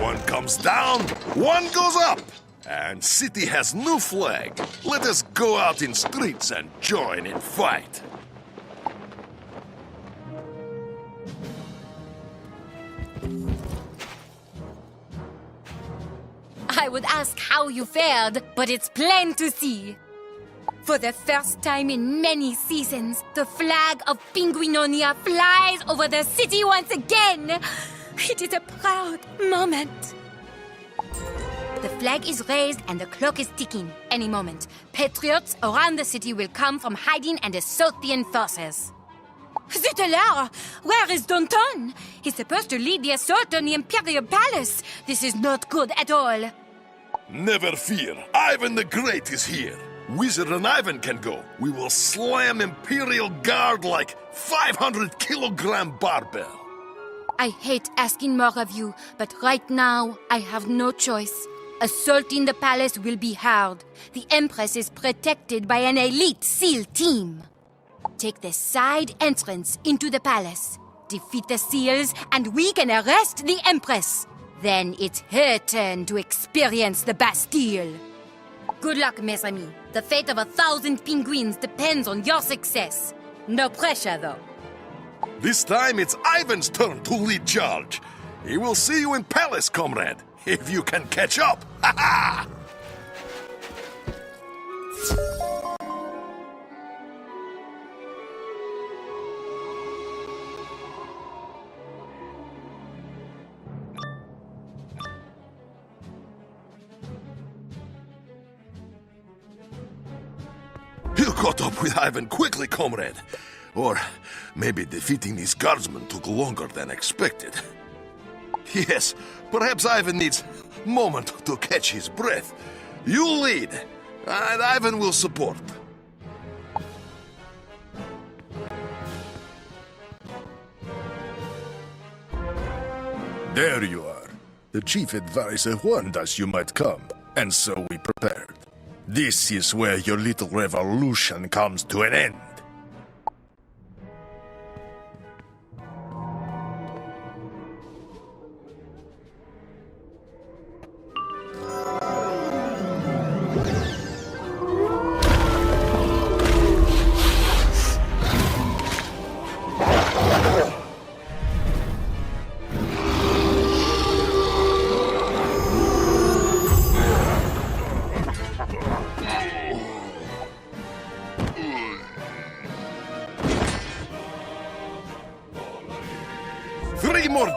One comes down, one goes up. And city has new flag. Let us go out in streets and join in fight. I would ask how you fared, but it's plain to see. For the first time in many seasons, the flag of Penguinonia flies over the city once again. It is a proud moment. The flag is raised and the clock is ticking. Any moment, patriots around the city will come from hiding and assault the enforcers. Zut alors! Where is Danton? He's supposed to lead the assault on the Imperial Palace. This is not good at all. Never fear, Ivan the Great is here. Wizard and Ivan can go. We will slam Imperial Guard like 500-kilogram barbell. I hate asking more of you, but right now I have no choice. Assaulting the palace will be hard. The Empress is protected by an elite SEAL team. Take the side entrance into the palace. Defeat the SEALs, and we can arrest the Empress. Then it's her turn to experience the Bastille. Good luck, mes amis. The fate of 1,000 penguins depends on your success. No pressure, though. This time it's Ivan's turn to lead charge. He will see you in palace, comrade, if you can catch up. Ha ha! You caught up with Ivan quickly, comrade. Or maybe defeating these guardsmen took longer than expected. Yes, perhaps Ivan needs a moment to catch his breath. You lead, and Ivan will support. There you are. The chief advisor warned us you might come, and so we prepared. This is where your little revolution comes to an end.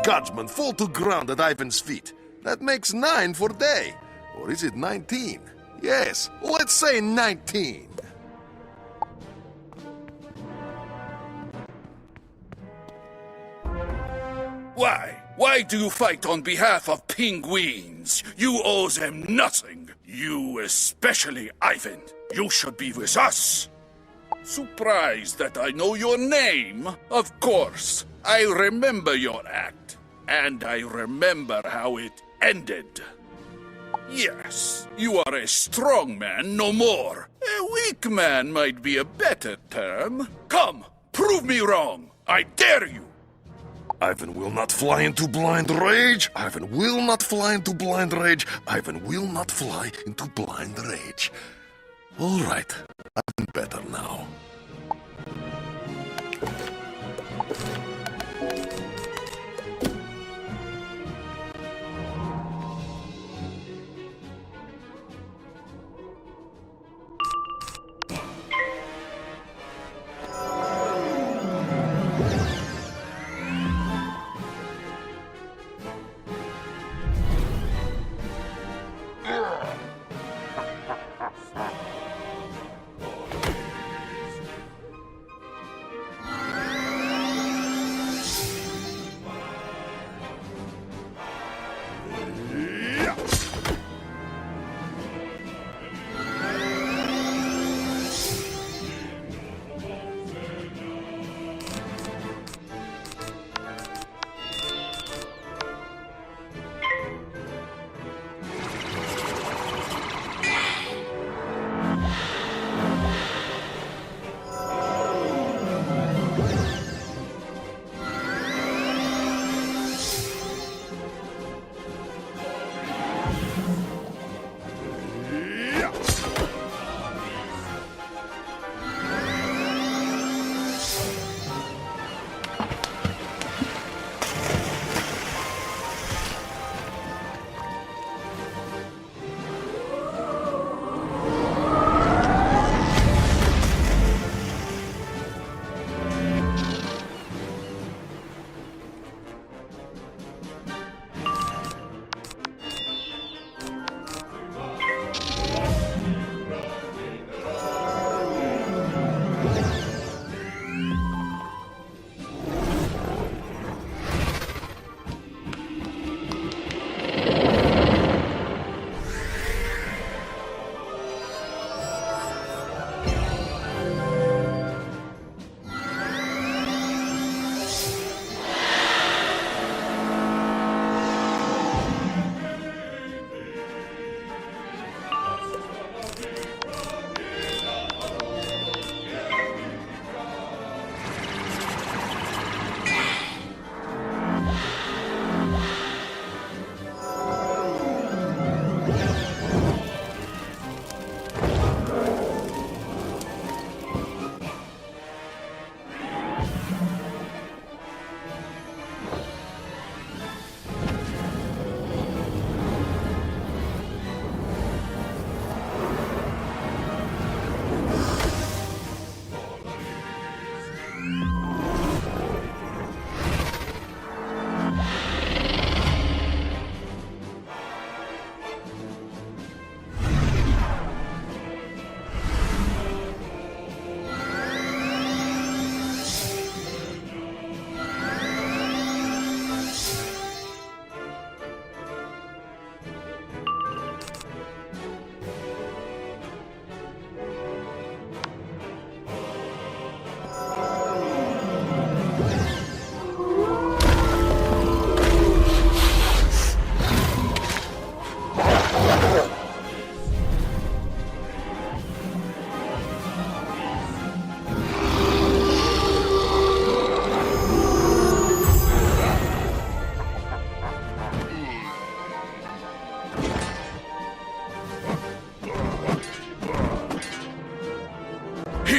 Guardsmen fall to ground at Ivan's feet. That makes 9 for day. Or is it 19? Yes, let's say 19. Why do you fight on behalf of penguins? You owe them nothing. You especially, Ivan. You should be with us. Surprised that I know your name? Of course. I remember your act. And I remember how it ended. Yes, you are a strong man, no more. A weak man might be a better term. Come, prove me wrong. I dare you. Ivan will not fly into blind rage. Ivan will not fly into blind rage. Ivan will not fly into blind rage. All right, I'm better now.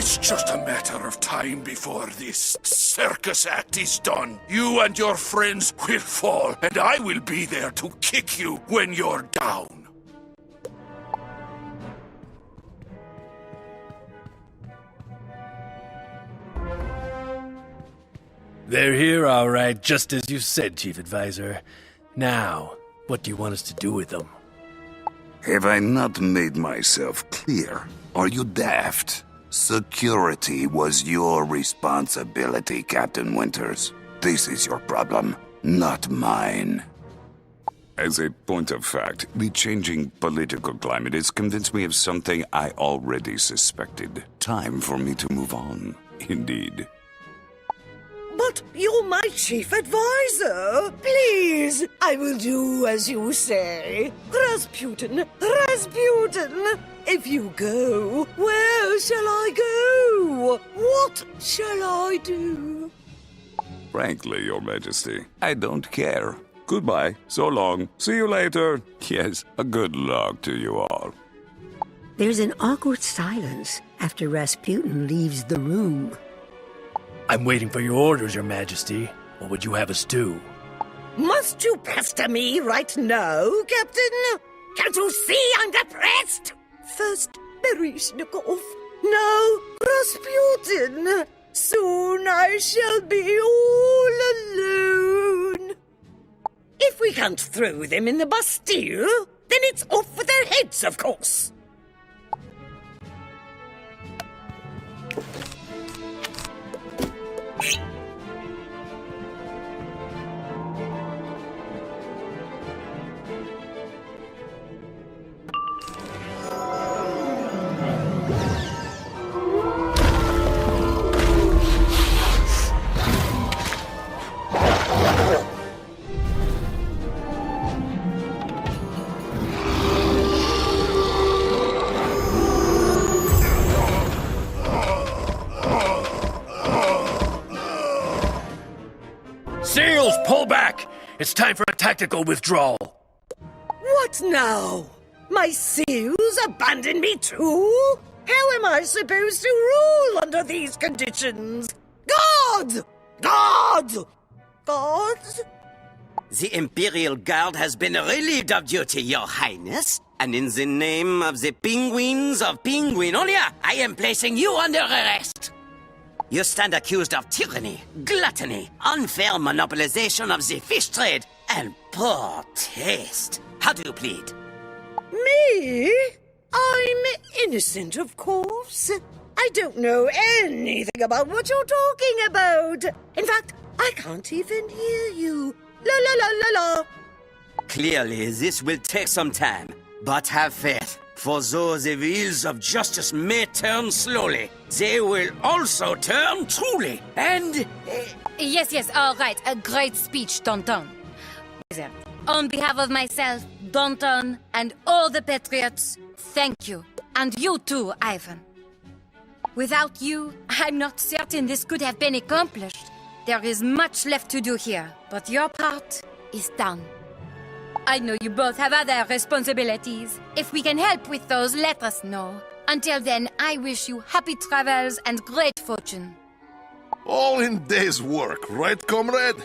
It's just a matter of time before this circus act is done. You and your friends will fall, and I will be there to kick you when you're down. They're here, all right, just as you said, Chief Advisor. Now, what do you want us to do with them? Have I not made myself clear? Are you daft? Security was your responsibility, Captain Winters. This is your problem, not mine. As a point of fact, the changing political climate has convinced me of something I already suspected. Time for me to move on, indeed. But you're my chief advisor. Please, I will do as you say. Rasputin, Rasputin, if you go, where shall I go? What shall I do? Frankly, Your Majesty, I don't care. Goodbye, so long, see you later. Yes, a good luck to you all. There's an awkward silence after Rasputin leaves the room. I'm waiting for your orders, Your Majesty. What would you have us do? Must you pester me right now, Captain? Can't you see I'm depressed? First Berishnikov, now Rasputin. Soon I shall be all alone. If we can't throw them in the Bastille, then it's off with their heads, of course. Seals, pull back! It's time for a tactical withdrawal. What now? My seals abandon me too? How am I supposed to rule under these conditions? God! God! God? The Imperial Guard has been relieved of duty, Your Highness. And in the name of the Penguins of Penguinonia, I am placing you under arrest. You stand accused of tyranny, gluttony, unfair monopolization of the fish trade, and poor taste. How do you plead? Me? I'm innocent, of course. I don't know anything about what you're talking about. In fact, I can't even hear you. La la la la la. Clearly, this will take some time. But have faith, for though the wheels of justice may turn slowly, they will also turn truly, and... Yes, all right. A great speech, Danton. On behalf of myself, Danton, and all the Patriots, thank you. And you too, Ivan. Without you, I'm not certain this could have been accomplished. There is much left to do here, but your part is done. I know you both have other responsibilities. If we can help with those, let us know. Until then, I wish you happy travels and great fortune. All in day's work, right, comrade?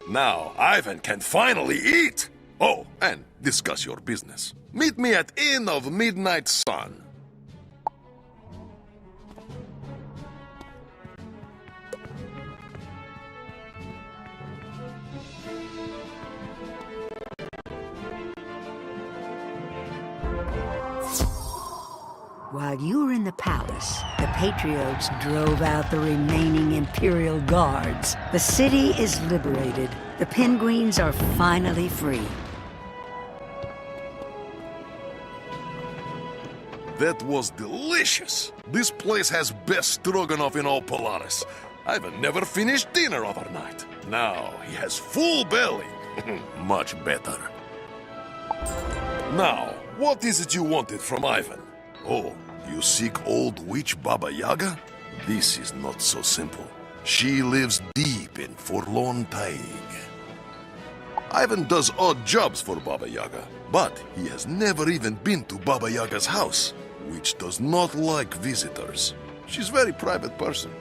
Now, Ivan can finally eat! Oh, and discuss your business. Meet me at Inn of Midnight Sun. While you were in the palace, the Patriots drove out the remaining Imperial guards. The city is liberated. The Penguins are finally free. That was delicious. This place has best stroganoff in all Polaris. I've never finished dinner overnight. Now he has full belly. Much better. Now, what is it you wanted from Ivan? Oh, you seek old witch Baba Yaga? This is not so simple. She lives deep in Forlorn Taig. Ivan does odd jobs for Baba Yaga, but he has never even been to Baba Yaga's house, which does not like visitors. She's a very private person.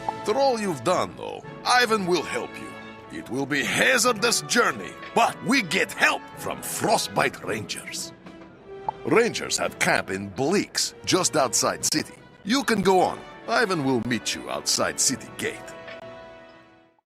After all you've done, though, Ivan will help you. It will be a hazardous journey, but we get help from Frostbite Rangers. Rangers have camp in Bleaks, just outside city. You can go on. Ivan will meet you outside city gate.